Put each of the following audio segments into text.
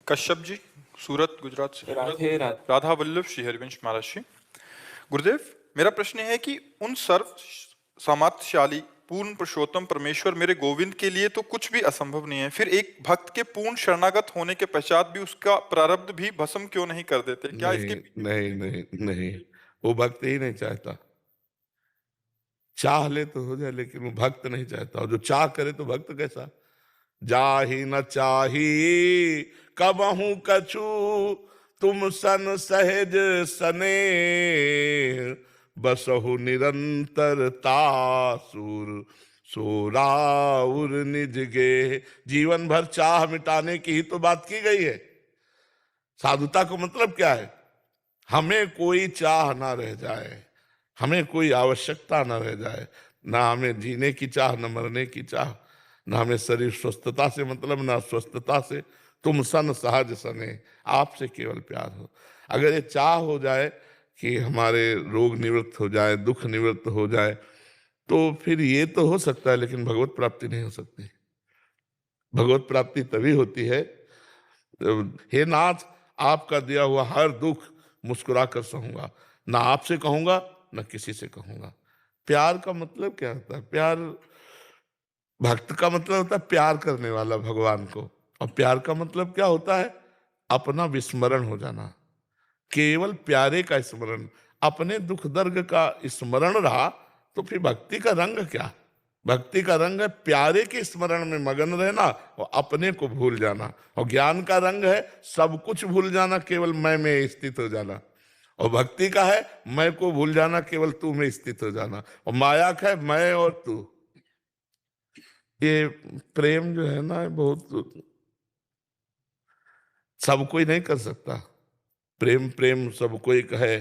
कश्यप जी, सूरत, गुजरात से। राधे राधे। राधा वल्लभ श्री हरिवंश महाराज जी। गुरुदेव, मेरा प्रश्न है कि उन सर्व सामर्थ्यशाली पूर्ण पुरुषोत्तम परमेश्वर मेरे गोविंद के लिए तो कुछ भी असंभव नहीं है, फिर एक भक्त के पूर्ण शरणागत होने के पश्चात भी उसका प्रारब्ध भी भस्म क्यों नहीं कर देते? क्या इसके नहीं नहीं नहीं नहीं, वो भक्त ही नहीं चाहता। चाह ले तो हो जाए, लेकिन वो भक्त नहीं चाहता। और जो चाह करे तो भक्त कैसा? जाहि न चाही कबहू कछु, तुम सन सहज सने, बसहु निरंतर तासुर, सोराउर निज गे। जीवन भर चाह मिटाने की ही तो बात की गई है। साधुता को मतलब क्या है? हमें कोई चाह ना रह जाए, हमें कोई आवश्यकता ना रह जाए, ना हमें जीने की चाह, न मरने की चाह, ना हमें शरीर स्वस्थता से मतलब, ना स्वस्थता से। तुम सन सहज सने, आपसे केवल प्यार हो। अगर ये चाह हो जाए कि हमारे रोग निवृत्त हो जाए, दुख निवृत्त हो जाए, तो फिर ये तो हो सकता है, लेकिन भगवत प्राप्ति नहीं हो सकती। भगवत प्राप्ति तभी होती है, हे नाथ, आपका दिया हुआ हर दुख मुस्कुरा कर सहूंगा, ना आपसे कहूंगा ना किसी से कहूंगा। प्यार का मतलब क्या होता है? प्यार, भक्त का मतलब होता है प्यार करने वाला भगवान को। और प्यार का मतलब क्या होता है? अपना विस्मरण हो जाना, केवल प्यारे का स्मरण। अपने दुख दर्द का स्मरण रहा तो फिर भक्ति का रंग क्या? भक्ति का रंग है प्यारे के स्मरण में मगन रहना और अपने को भूल जाना। और ज्ञान का रंग है सब कुछ भूल जाना, केवल मैं में स्थित हो जाना। और भक्ति का है मैं को भूल जाना, केवल तू में स्थित हो जाना। और माया का है मैं और तू। ये प्रेम जो है ना, बहुत सब कोई नहीं कर सकता। प्रेम प्रेम सब कोई कहे,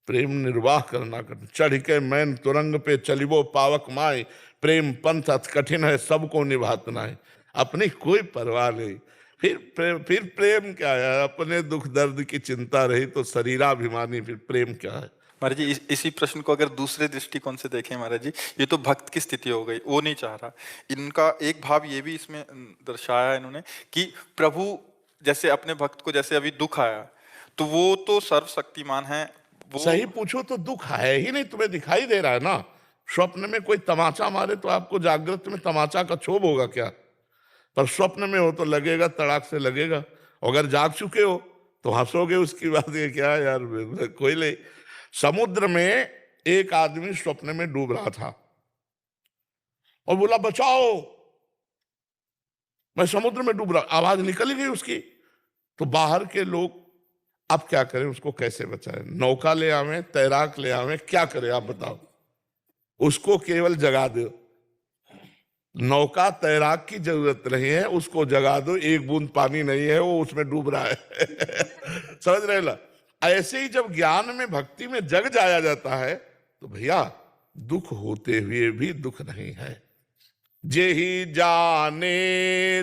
प्रेम निर्वाह करना कठिन। चढ़ के मैन तुरंग पे चलिबो पावक माए, प्रेम पंथ अति कठिन है सबको निभात नाय। अपनी कोई परवाह नहीं। फिर प्रेम क्या है? अपने दुख दर्द की चिंता रही तो शरीराभिमानी, फिर प्रेम क्या है? महाराज जी, इसी प्रश्न को अगर दूसरे दृष्टिकोण से देखें महाराज जी, ये तो भक्त की स्थिति हो गई, वो नहीं चाह रहा। इनका एक भाव ये भी इसमें दर्शाया इन्होंने कि प्रभु जैसे अपने भक्त को, जैसे अभी दुख आया तो वो तो सर्वशक्तिमान है, वो सही पूछो तो दुख है ही नहीं, तुम्हें दिखाई दे रहा है ना। स्वप्न में कोई तमाचा मारे तो आपको जागृत में तमाचा का क्षोभ होगा क्या? पर स्वप्न में हो तो लगेगा, तड़ाक से लगेगा। अगर जाग चुके हो तो हंसोगे। उसकी बात ये क्या है यार, कोई ले। समुद्र में एक आदमी स्वप्न में डूब रहा था और बोला बचाओ, मैं समुद्र में डूब रहा। आवाज निकल गई उसकी। तो बाहर के लोग अब क्या करें, उसको कैसे बचाएं? नौका ले आवे, तैराक ले आवे, क्या करें आप बताओ? उसको केवल जगा दो। नौका तैराक की जरूरत नहीं है, उसको जगा दो। एक बूंद पानी नहीं है, वो उसमें डूब रहा है। समझ रहे ला? ऐसे ही जब ज्ञान में भक्ति में जग जाया जाता है तो भैया दुख होते हुए भी दुख नहीं है। जेहि जाने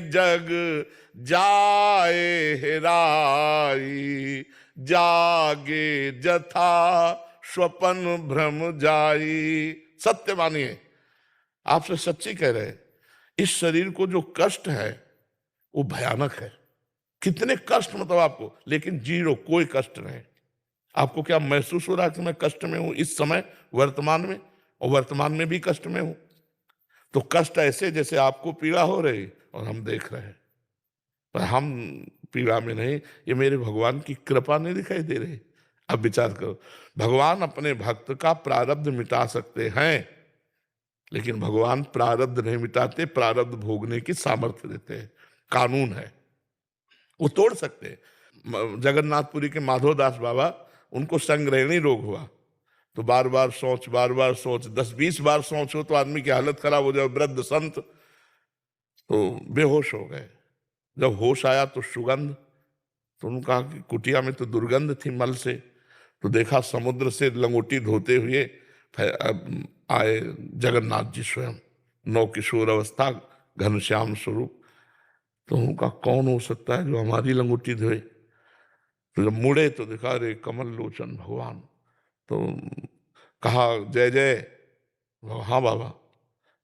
जग जाए हेराई, जागे जथा स्वपन भ्रम जाई। सत्य मानिए, आपसे सच्ची कह रहे हैं, इस शरीर को जो कष्ट है वो भयानक है। कितने कष्ट मतलब आपको, लेकिन जीरो, कोई कष्ट नहीं। आपको क्या महसूस हो रहा है कि मैं कष्ट में हूं इस समय, वर्तमान में? और वर्तमान में भी कष्ट में हूं। तो कष्ट ऐसे जैसे आपको पीड़ा हो रही और हम देख रहे हैं, पर हम पीड़ा में नहीं। ये मेरे भगवान की कृपा नहीं दिखाई दे रही? अब विचार करो, भगवान अपने भक्त का प्रारब्ध मिटा सकते हैं, लेकिन भगवान प्रारब्ध नहीं मिटाते, प्रारब्ध भोगने की सामर्थ्य देते हैं। कानून है, वो तोड़ सकते हैं। जगन्नाथपुरी के माधवदास बाबा, उनको संग्रहणी रोग हुआ तो बार बार सोच, 10-20 बार सोच हो तो आदमी की हालत खराब हो जाए। वृद्ध संत तो बेहोश हो गए। जब होश आया तो सुगंध, तो उन्होंने कहा कि कुटिया में तो दुर्गंध थी मल से। तो देखा समुद्र से लंगोटी धोते हुए आए जगन्नाथ जी स्वयं, नौ किशोर अवस्था, घनश्याम स्वरूप। तो उनका कौन हो सकता है जो हमारी लंगोटी धोए? तो जब मुड़े तो दिखा रे कमल लोचन भगवान। तो कहा जय जय। हाँ बाबा,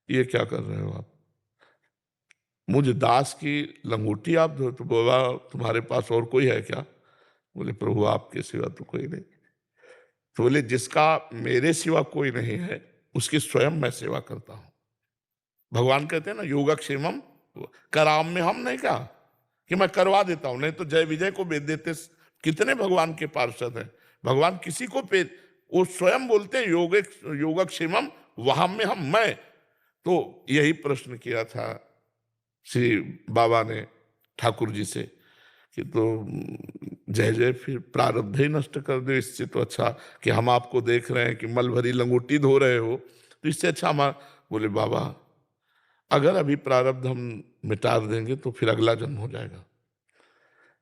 ये क्या कर रहे हो आप? मुझ दास की लंगोटी आप धो, तो बाबा तुम्हारे पास और कोई है क्या? बोले प्रभु आपके सिवा तो कोई नहीं। तो बोले जिसका मेरे सिवा कोई नहीं है उसकी स्वयं मैं सेवा करता हूं। भगवान कहते हैं ना योगक्षेमम कराम में, हम नहीं कहा कि मैं करवा देता हूं, नहीं तो जय विजय को भेज देते। कितने भगवान के पार्षद हैं, भगवान किसी को पे, वो स्वयं बोलते हैं योगक्षेमम वहां में हम, मैं। तो यही प्रश्न किया था श्री बाबा ने ठाकुर जी से कि तो जय जय फिर प्रारब्ध ही नष्ट कर दो, इससे तो अच्छा कि हम आपको देख रहे हैं कि मल भरी लंगोटी धो रहे हो, तो इससे अच्छा हमारा। बोले बाबा अगर अभी प्रारब्ध हम मिटा देंगे तो फिर अगला जन्म हो जाएगा,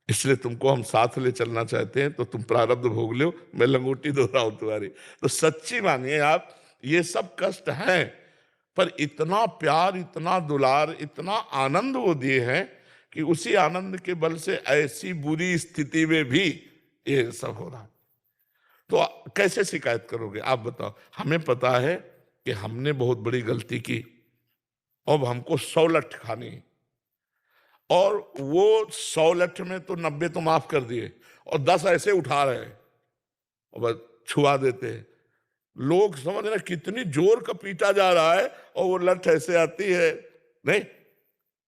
इसलिए तुमको हम साथ ले चलना चाहते हैं, तो तुम प्रारब्ध भोग लो, मैं लंगोटी धो रहा हूं तुम्हारी। तो सच्ची मानिए आप, ये सब कष्ट हैं, पर इतना प्यार, इतना दुलार, इतना आनंद वो दिए हैं कि उसी आनंद के बल से ऐसी बुरी स्थिति में भी ये सब हो रहा है। तो कैसे शिकायत करोगे आप बताओ? हमें पता है कि हमने बहुत बड़ी गलती की, अब हमको 100 लठ खानी, और वो 100 लठ में तो 90 तो माफ कर दिए और 10 ऐसे उठा रहे हैं और बस छुआ देते हैं। लोग समझ रहे कितनी जोर का पीटा जा रहा है और वो लठ ऐसे आती है। नहीं,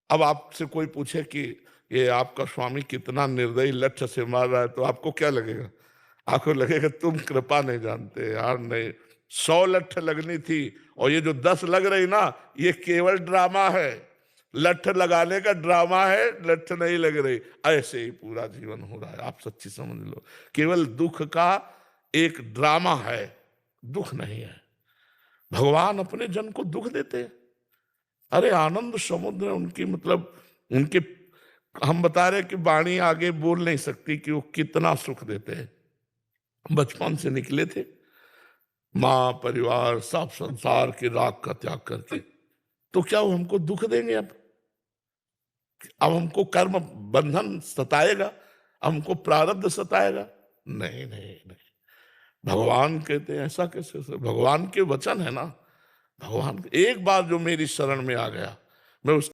अब आपसे कोई पूछे कि ये आपका स्वामी कितना निर्दयी लठ से मार रहा है, तो आपको क्या लगेगा? आपको लगेगा तुम कृपा नहीं जानते यार। नहीं, 100 लठ लगनी थी और ये जो 10 लग रही ना, ये केवल ड्रामा है, लठ लगाने का ड्रामा है, लठ नहीं लग रही। ऐसे ही पूरा जीवन हो रहा है, आप सच्ची समझ लो, केवल दुख का एक ड्रामा है, दुख नहीं है। भगवान अपने जन को दुख देते हैं। अरे आनंद समुद्र उनकी, मतलब उनके, हम बता रहे कि वाणी आगे बोल नहीं सकती कि वो कितना सुख देते हैं। बचपन से निकले थे, माँ परिवार सब संसार के राग का त्याग करके, तो क्या वो हमको दुख देंगे? अब हमको कर्म बंधन सताएगा, हमको प्रारब्ध सताएगा? नहीं नहीं नहीं। भगवान कहते हैं ऐसा कैसे? भगवान के वचन है ना। भगवान एक बार जो मेरी शरण में आ गया, मैं उस